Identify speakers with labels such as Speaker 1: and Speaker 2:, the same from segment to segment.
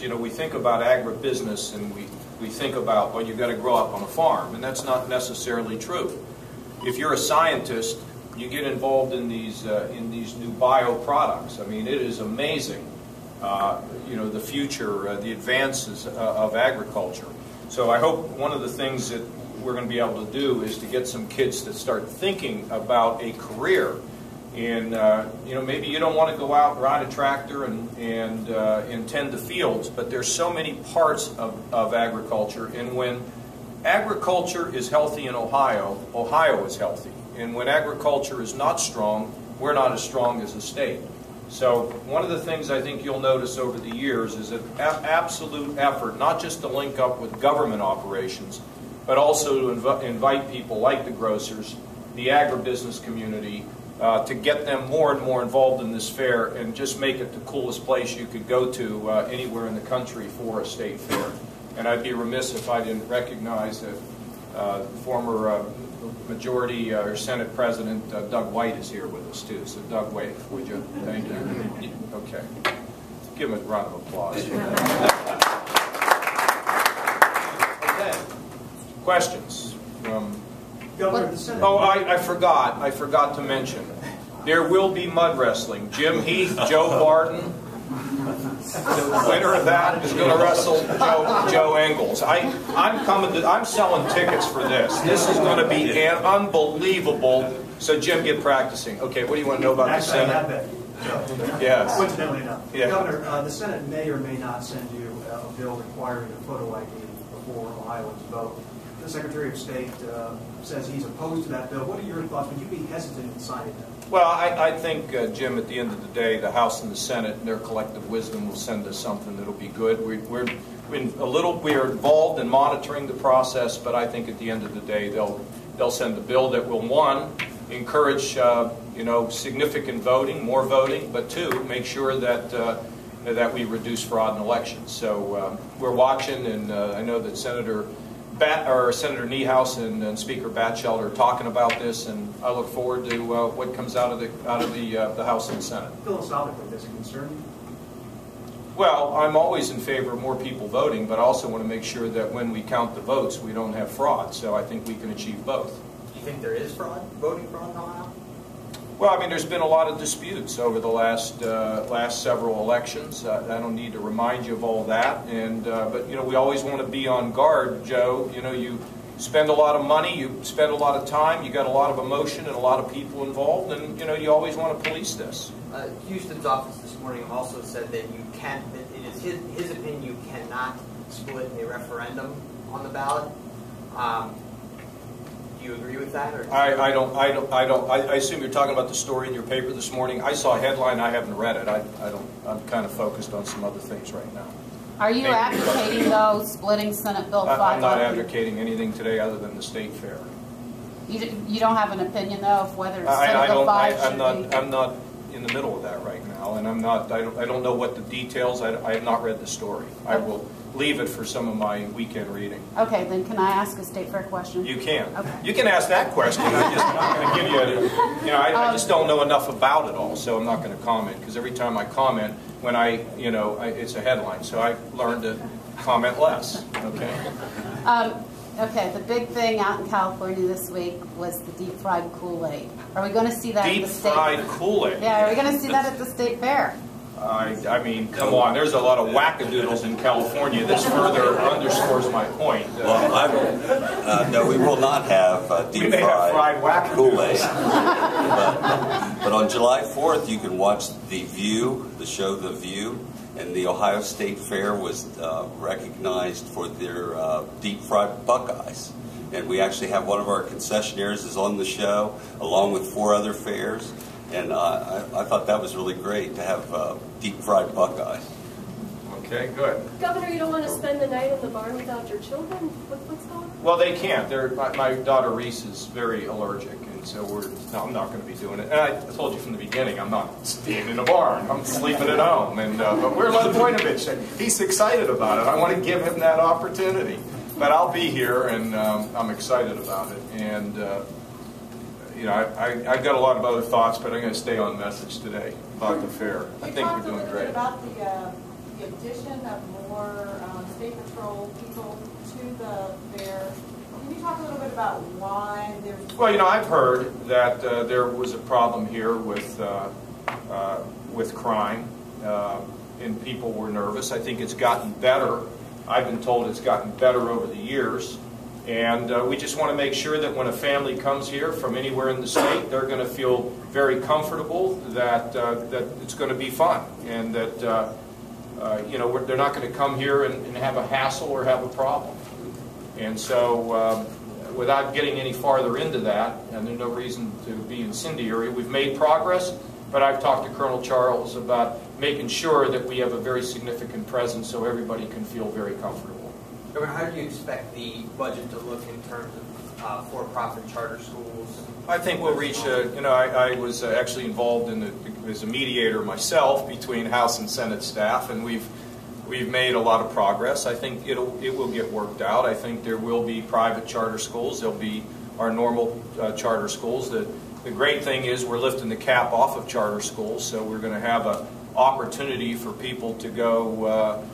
Speaker 1: You know, we think about agribusiness and we think about, well, you've got to grow up on a farm, and that's not necessarily true. If you're a scientist, you get involved in these new bioproducts. I mean, it is amazing, you know, the future, the advances of agriculture. So I hope one of the things that we're going to be able to do is to get some kids to start thinking about a career in, you know, maybe you don't want to go out and ride a tractor and tend the fields, but there's so many parts of agriculture, and when agriculture is healthy in Ohio, Ohio is healthy. And when agriculture is not strong, we're not as strong as a state. So one of the things I think you'll notice over the years is an absolute effort, not just to link up with government operations, but also to invite people like the grocers, the agribusiness community, to get them more and more involved in this fair and just make it the coolest place you could go to anywhere in the country for a state fair. And I'd be remiss if I didn't recognize that former Majority or Senate President Doug White is here with us too. So Doug, wave, would you? Thank you. Okay. Give him a round of applause. Okay. Questions?
Speaker 2: Governor of the Senate.
Speaker 1: Oh, I forgot to mention. There will be mud wrestling. Jim Heath, Joe Barton. The winner of that is going to wrestle Joe Engels. I'm selling tickets for this. This is going to be unbelievable. So Jim, get practicing. Okay, what do you want to know about the Senate?
Speaker 2: I bet.
Speaker 1: Yes.
Speaker 2: Coincidentally enough.
Speaker 1: Yeah.
Speaker 2: Governor, the Senate may or may not send you a bill requiring a photo ID before Ohioans vote. The Secretary of State says he's opposed to that bill. What are your thoughts? Would you be hesitant in signing that?
Speaker 1: Well, I think, Jim, at the end of the day, the House and the Senate, in their collective wisdom, will send us something that'll be good. We're involved in monitoring the process, but I think at the end of the day, they'll send a bill that will, one, encourage you know, significant voting, more voting, but two, make sure that that we reduce fraud in elections. So we're watching, and I know that Senator Niehaus and Speaker Batchelder are talking about this, and I look forward to what comes out of the House and Senate.
Speaker 2: Philosophically, does it concern you?
Speaker 1: Well, I'm always in favor of more people voting, but I also want to make sure that when we count the votes, we don't have fraud. So I think we can achieve both.
Speaker 3: Do you think there is fraud, voting fraud in Ohio?
Speaker 1: Well, I mean, there's been a lot of disputes over the last several elections. I don't need to remind you of all that, and but you know, we always want to be on guard, Joe. You know, you spend a lot of money, you spend a lot of time, you got a lot of emotion and a lot of people involved, and you know, you always want to police this.
Speaker 3: Houston's office this morning also said that you can't. That it is his opinion you cannot split a referendum on the ballot. Do you agree with that? Or
Speaker 1: I don't. I assume you're talking about the story in your paper this morning. I saw a headline. I haven't read it. I'm kind of focused on some other things right now.
Speaker 4: Are you advocating, though, splitting Senate Bill 5?
Speaker 1: I'm not advocating anything today other than the state fair.
Speaker 4: You don't have an opinion, though, of whether Senate Bill 5 should be?
Speaker 1: I'm not in the middle of that right now, and I don't know what the details. I have not read the story. I will leave it for some of my weekend reading.
Speaker 4: Okay, then can I ask a state fair question?
Speaker 1: You can.
Speaker 4: Okay.
Speaker 1: You can ask that question. I'm just not going to give you you know, I just don't know enough about it all, so I'm not going to comment, because every time I comment, when it's a headline, so I learned to comment less. Okay.
Speaker 4: Okay, the big thing out in California this week was the deep fried Kool-Aid. Are we going to see that at the state?
Speaker 1: Deep fried Kool-Aid?
Speaker 4: Yeah, are we going to see that at the state fair?
Speaker 1: I mean, come on. There's a lot of wackadoodles in California. This further underscores my point.
Speaker 5: Well, no, we will not have deep fried Kool-Aid. But on July 4th, you can watch The View, the show The View, and the Ohio State Fair was recognized for their deep fried Buckeyes. And we actually have one of our concessionaires is on the show, along with 4 other fairs. And I thought that was really great to have deep fried Buckeyes.
Speaker 1: Okay, good.
Speaker 6: Governor, you don't want to spend the night in the barn without your children? What's going on?
Speaker 1: Well, they can't. My daughter Reese is very allergic, and so I'm not going to be doing it. And I told you from the beginning, I'm not staying in a barn. I'm sleeping at home. And but we're Levoinovich. He's excited about it. I want to give him that opportunity. But I'll be here, and I'm excited about it. And you know, I've got a lot of other thoughts, but I'm going to stay on message today about the fair. I think we're doing great.
Speaker 7: About the the addition of more state patrol people to the fair. Can you talk a little bit about why there's...
Speaker 1: Well, you know, I've heard that there was a problem here with crime, and people were nervous. I think it's gotten better. I've been told it's gotten better over the years. And we just want to make sure that when a family comes here from anywhere in the state, they're going to feel very comfortable that that it's going to be fun, and that you know, they're not going to come here and have a hassle or have a problem. And so, without getting any farther into that, and there's no reason to be incendiary, we've made progress. But I've talked to Colonel Charles about making sure that we have a very significant presence so everybody can feel very comfortable.
Speaker 3: How do you expect the budget to look in terms of for-profit charter schools?
Speaker 1: I think we'll reach you know, I was actually involved in as a mediator myself between House and Senate staff, and we've made a lot of progress. I think it will get worked out. I think there will be private charter schools. There'll be our normal charter schools. The great thing is we're lifting the cap off of charter schools, so we're going to have an opportunity for people to go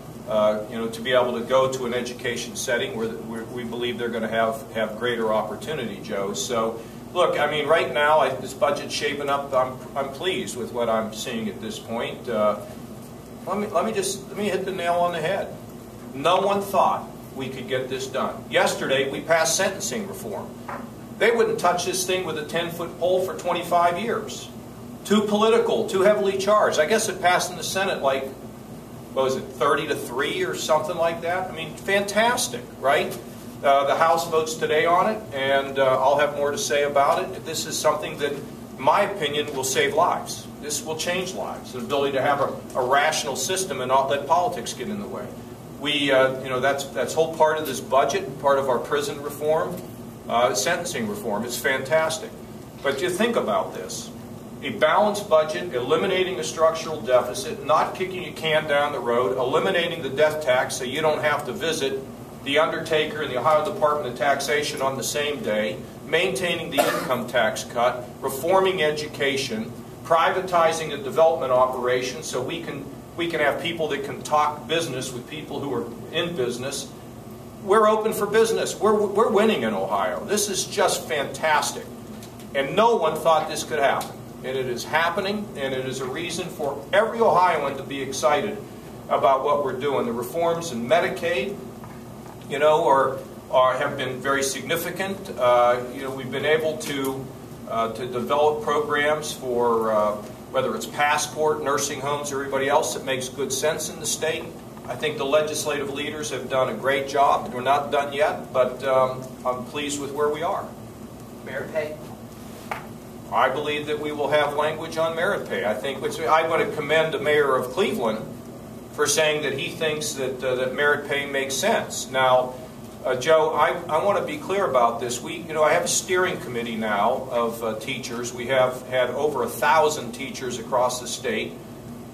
Speaker 1: you know, to be able to go to an education setting where we believe they're going to have greater opportunity, Joe. So, look, I mean, right now, this budget's shaping up. I'm pleased with what I'm seeing at this point. Let me hit the nail on the head. No one thought we could get this done. Yesterday, we passed sentencing reform. They wouldn't touch this thing with a 10-foot pole for 25 years. Too political, too heavily charged. I guess it passed in the Senate like, what was it, 30-3 or something like that? I mean, fantastic, right? The House votes today on it, and I'll have more to say about it. This is something that, in my opinion, will save lives. This will change lives. The ability to have a rational system and not let politics get in the way. You know, that's whole part of this budget, part of our prison reform, sentencing reform. It's fantastic. But you think about this. A balanced budget, eliminating a structural deficit, not kicking a can down the road, eliminating the death tax so you don't have to visit the undertaker and the Ohio Department of Taxation on the same day, maintaining the income tax cut, reforming education, privatizing the development operation so we can have people that can talk business with people who are in business. We're open for business. We're winning in Ohio. This is just fantastic. And no one thought this could happen. And it is happening, and it is a reason for every Ohioan to be excited about what we're doing. The reforms in Medicaid, you know, have been very significant. You know, we've been able to develop programs for whether it's Passport, nursing homes, or everybody else that makes good sense in the state. I think the legislative leaders have done a great job. We're not done yet, but I'm pleased with where we are.
Speaker 3: Merit pay?
Speaker 1: I believe that we will have language on merit pay. I think, which I want to commend the mayor of Cleveland for saying that he thinks that that merit pay makes sense. Now, Joe, I want to be clear about this. You know, I have a steering committee now of teachers. We have had over 1,000 teachers across the state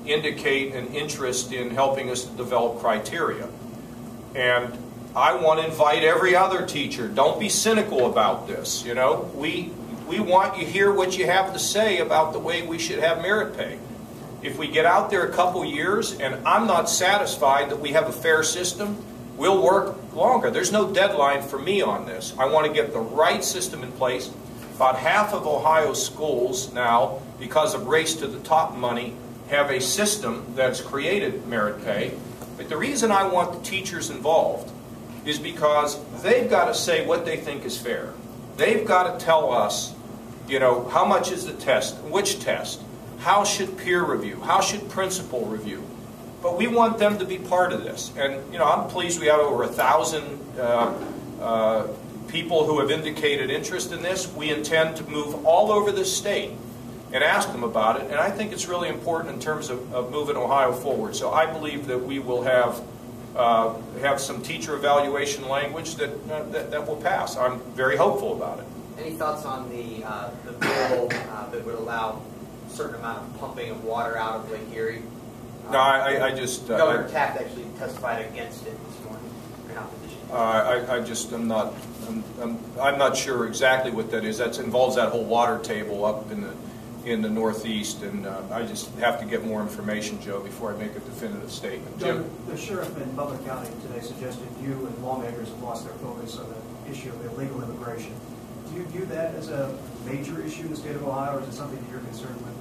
Speaker 1: indicate an interest in helping us to develop criteria. And I want to invite every other teacher. Don't be cynical about this. You know, we want you to hear what you have to say about the way we should have merit pay. If we get out there a couple years and I'm not satisfied that we have a fair system, we'll work longer. There's no deadline for me on this. I want to get the right system in place. About half of Ohio's schools now, because of race to the top money, have a system that's created merit pay. But the reason I want the teachers involved is because they've got to say what they think is fair. They've got to tell us, you know, how much is the test, which test, how should peer review, how should principal review. But we want them to be part of this. And, you know, I'm pleased we have over 1,000 people who have indicated interest in this. We intend to move all over this state and ask them about it. And I think it's really important in terms of moving Ohio forward. So I believe that we will have some teacher evaluation language that will pass. I'm very hopeful about it.
Speaker 3: Any thoughts on the bill that would allow a certain amount of pumping of water out of Lake Erie?
Speaker 1: No, I just...
Speaker 3: Governor Taft actually testified against it this morning in opposition.
Speaker 1: I'm not sure exactly what that is. That involves that whole water table up in in the Northeast, and I just have to get more information, Joe, before I make a definitive statement. Jim?
Speaker 2: The sheriff in Butler County today suggested you and lawmakers have lost their focus on the issue of illegal immigration. Do you view that as a major issue in the state of Ohio, or is it something that you're concerned with?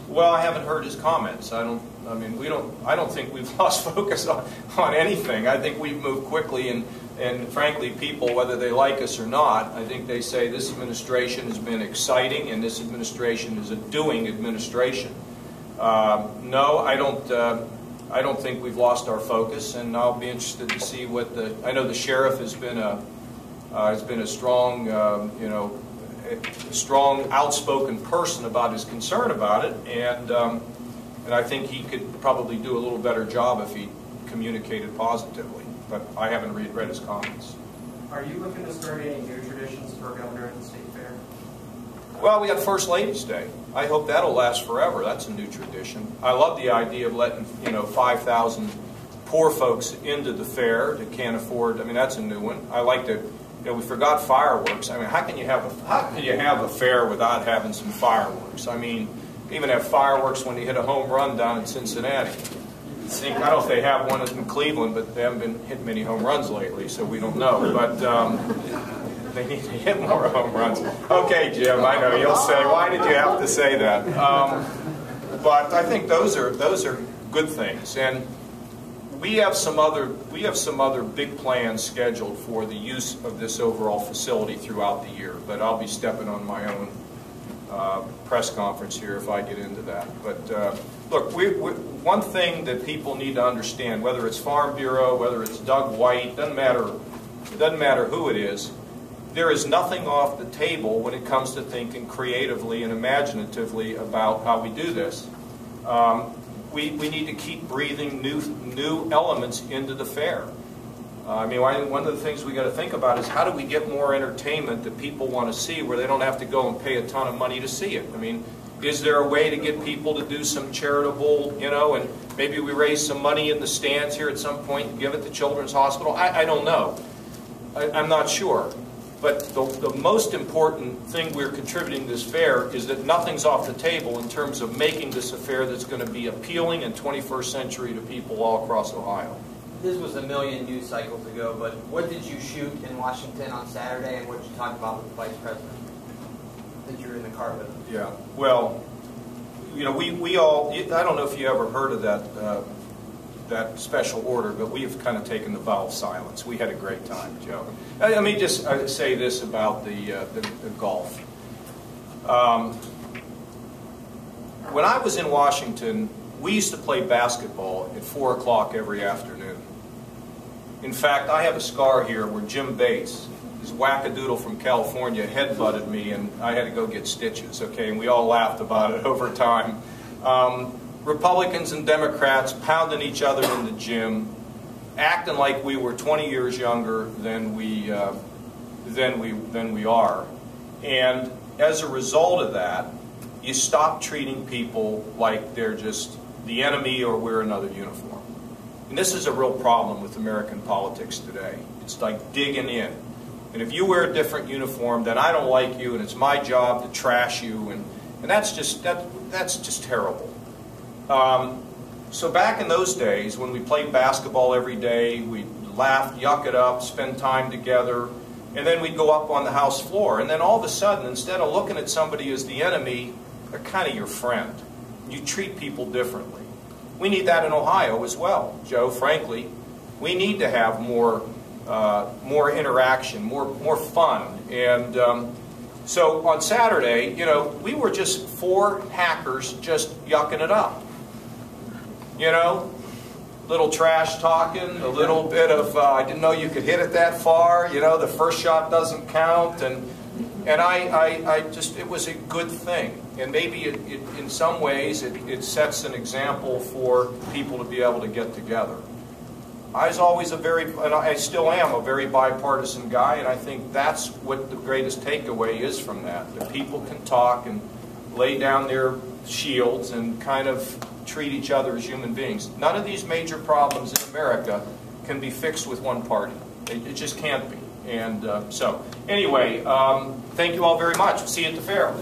Speaker 1: Well, I haven't heard his comments. I don't think we've lost focus on anything. I think we've moved quickly, and frankly, people, whether they like us or not, I think they say this administration has been exciting, and this administration is a doing administration. No, I don't think we've lost our focus, and I'll be interested to see what I know the sheriff has been a strong, strong, outspoken person about his concern about it, and I think he could probably do a little better job if he communicated positively. But I haven't read his comments.
Speaker 2: Are you looking to start any new traditions for Governor at the State Fair?
Speaker 1: Well, we had First Ladies Day. I hope that'll last forever. That's a new tradition. I love the idea of letting 5,000 poor folks into the fair that can't afford. I mean, that's a new one. I like to. We forgot fireworks. I mean, how can you have a fair without having some fireworks? I mean, even have fireworks when you hit a home run down in Cincinnati. I don't know if they have one in Cleveland, but they haven't been hitting many home runs lately, so we don't know. But they need to hit more home runs. Okay, Jim, I know you'll say, why did you have to say that? But I think those are good things, and we have some other big plans scheduled for the use of this overall facility throughout the year. But I'll be stepping on my own press conference here if I get into that. But look, one thing that people need to understand, whether it's Farm Bureau, whether it's Doug White, doesn't matter who it is, there is nothing off the table when it comes to thinking creatively and imaginatively about how we do this. We need to keep breathing new elements into the fair. I mean, one of the things we got to think about is how do we get more entertainment that people want to see where they don't have to go and pay a ton of money to see it? I mean, is there a way to get people to do some charitable, and maybe we raise some money in the stands here at some point and give it to Children's Hospital? I don't know. I'm not sure. But the most important thing we're contributing to this fair is that nothing's off the table in terms of making this a fair that's going to be appealing and 21st century to people all across Ohio.
Speaker 3: This was a million news cycles ago, but what did you shoot in Washington on Saturday, and what did you talk about with the Vice President that you were in the car with?
Speaker 1: Yeah, well, we all, I don't know if you ever heard of that special order, but we've kind of taken the vow of silence. We had a great time, Joe. Let me just say this about the golf. When I was in Washington, we used to play basketball at 4 o'clock every afternoon. In fact, I have a scar here where Jim Bates, this wackadoodle from California, headbutted me, and I had to go get stitches, okay? And we all laughed about it over time. Republicans and Democrats pounding each other in the gym, acting like we were 20 years younger than we are. And as a result of that, you stop treating people like they're just the enemy or wear another uniform. And this is a real problem with American politics today. It's like digging in. And if you wear a different uniform, then I don't like you, and it's my job to trash you, and that's just terrible. So back in those days, when we played basketball every day, we'd laugh, yuck it up, spend time together, and then we'd go up on the house floor. And then all of a sudden, instead of looking at somebody as the enemy, they're kind of your friend. You treat people differently. We need that in Ohio as well, Joe, frankly. We need to have more interaction, more fun. And so on Saturday, we were just 4 hackers just yucking it up. Little trash talking, a little bit of, I didn't know you could hit it that far, the first shot doesn't count, and I just, it was a good thing. And maybe in some ways it sets an example for people to be able to get together. I was always and I still am a very bipartisan guy, and I think that's what the greatest takeaway is from that people can talk and lay down their shields and kind of treat each other as human beings. None of these major problems in America can be fixed with one party. It just can't be. And so, anyway, thank you all very much. See you at the fair.